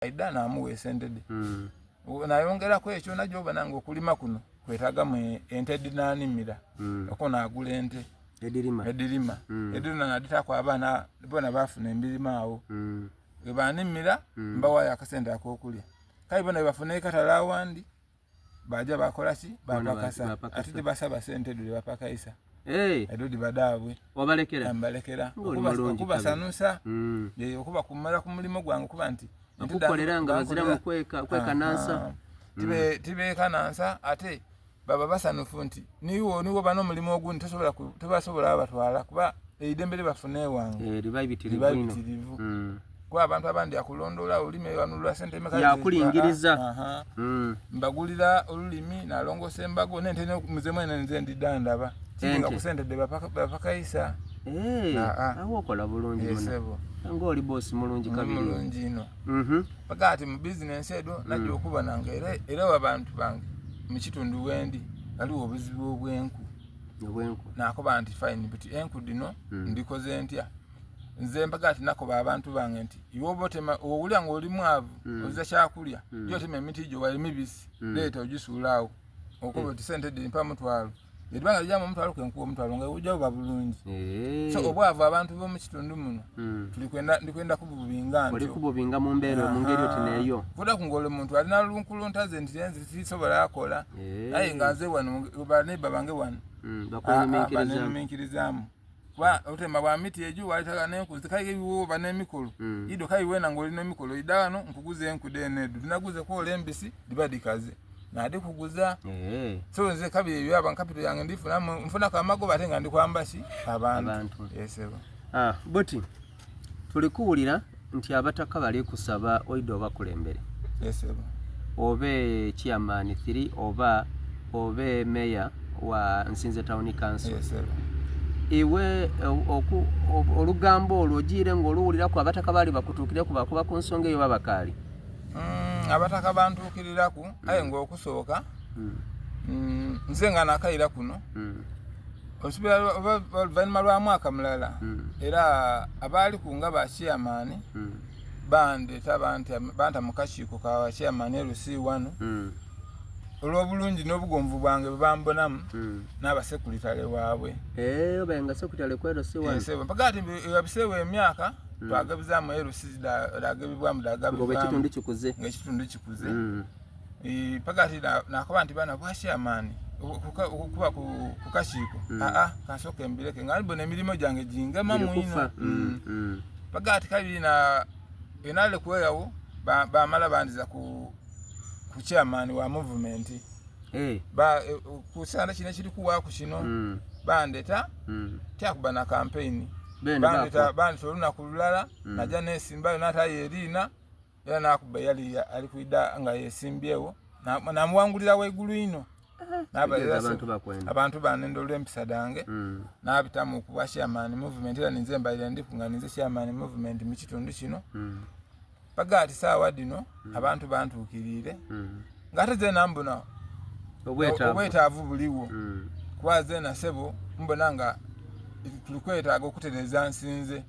aida namuwa esente de nayongerako ekyo najjo oba nange okulima kuno kwetagamu ente dinanimira okona agula ente edirima naditako abaana bona bafuna embirima awo ebanimira mbawayo akasente akokulya kale bona bafuna ekatala awandi baja bakola ki bapakasa ati tebasaba sente dule bapakaisa edodi badabwe obalekera mbalekera okuba sanusa okuba kumala ku mulimo gwange kuba nti okukolera nga bazira mu kweka nansa tibe kanansa ate baba basanufu nti niwo bano mulimo ogundi tebasobola abatwala kuba eidembere bafune wange libaibitirivu kwa abantu abandi akulondola olime wanulwa sente meka yakulingiriza mbagulira olulimi nalongose embago nente muzemwe nze ndidandaba tinga kusente de bapakaisa awo okola bulungi yesebo ngo oli boss mulungi kabiri mulungi ino pakati mu business edo najjo okuba nange era abantu bange mu kitundu wendi aliwo obuzibu obwenku nakoba nti fine but enku dino ndikoze ntya nze mpakati nakoba abantu bange nti iwo botema owulya ngo oli mwavu oza kyakulya yotema emiti gyo wali mibisi leta ogisulawo okuba ti sente de mpa mutwalo edibanga lijamo mutwalo kenkuwa mutwalo nga ujja oba bulungi so obwavu abantu bo mu kitundu muno ndikwenda kububinga oli kububinga mu mbeero mu ngeri oti neyo kuda kungole muntu alina lunkuluntaze nti yenze sisobola akola aye ngaze wano bane babange wano bakweminkirizamu kwa otema bwa miti eju walitaka nenku zikaye biwo banemikolo ido kai wena ngoli nemikolo idano nkuguze enkude nedu tunaguze ko lembisi dibadikaze nadi kuguza so nze kabiri ebyo abankapito yange ndifuna mfuna kamago batenga ndikwambashi abantu yesebo boti tulikuwulira nti abataka bali kusaba oido bakulembere yesebo obe chairman 3 obe mayor wa Nsinze Town Council yesebo iwe olugambo olwogire ng'oluwulira ku abataka bali bakutuukire ku bakuba ku nsonga eyo babakali abataka bantuukiriraku aye ng'okusooka nze nga nakayira kuno osubira oluvannyuma lwa mwaka mulala era abaali ku nga ba chairman bandeta banta mu kakiiko ka chairman LC1 olw'obulungi n'obugonvu bwange bwebambonamu n'abasekuritale waabwe obenga sekuritale kwero siwano mpakati yabiseewo emyaka twagabizaamu dagabibwamu ng'ekitundu kikuze pakati nakoba nti bana bwashyamaani okuba ku kakiiko kansooka embireke nga nibona emirimu gyange gingema mwino pakati kabiri enalekuweyawo bamala bandiza ku chairman wa movement kusanda kino kiri kuwa ku kino bandeta tyakuba na campaign bandeta olunaku lulala najja nesimbayo natayo erina era nakuba yali ali kuida nga yesimbyewo namuwangulira waigulu ino abantu banendo olw'empisa dange nabitamu kuba chairman movement era ninze mbalira ndikunga ninze chairman movement mu kitundu kino pagati sawa dino abantu bantuukirire ngate ze nambona obwetaavu buliwo kwaze na sebo mbona nga tulikwetaaga okutereza Nsinze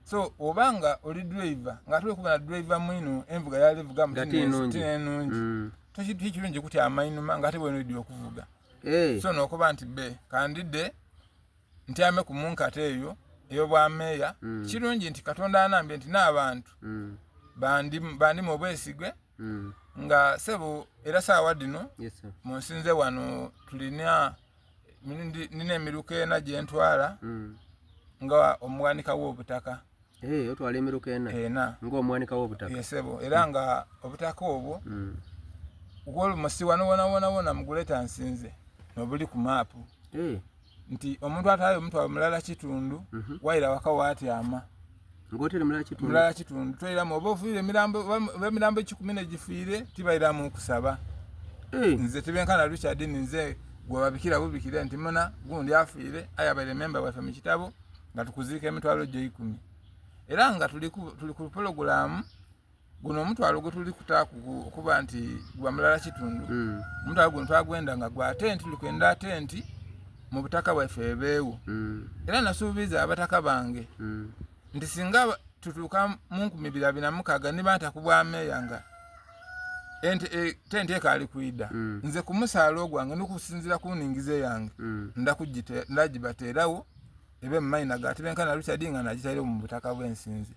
so obanga oli driver nga tuli kubana driver mwino envuga yali vuga mutinenungi tukirungi kuti amainuma ngate bweno idi okuvuga so nokuba nti be kandide ntyame ku munkate eyo bwa meya kirungi nti Katonda anambye nti n'abantu bandi mu bwesigwe nga sebo era sawa dino mu Nsinze wano tulina nina emiruka ena gye ntwala nga omuwanika w'obutaka otwala emiruka ena ng'omuwanika w'obutaka yesebo era nga obutaka obwo gw'olumusi wano wona muguleta Nsinze nobuli ku maapu nti omuntu ataayo omutwalo mulala kitundu waira waka waatyama ngotele mulala kitundu tweramu oba ofuire emirambo 10 gifiire tibairamu kusaba nze tibenkana Richard nze gwababikira bubikire nti muna gundi afiire ayabaire member wa mu kitabo nga tukuzika emitwalo gye 10 era nga tuli ku program guno omutwalo gwe tuli kutaku kuba nti gwa mulala kitundu omutwalo guno twagwenda nga gwa tent tuli kwenda tent mu butaka bwaffe ebeewo era nasuubiza abataka bange nti singa tutuuka mu 2026 ne bantakubwa meeya nga tente ekaali kwidda nze ku musaala ogwange n'okusinziira ku nningize yange ndagibateerawo ebe mu mayina gate benkana Richard nga nagitaire mu butaka bw'ensinzi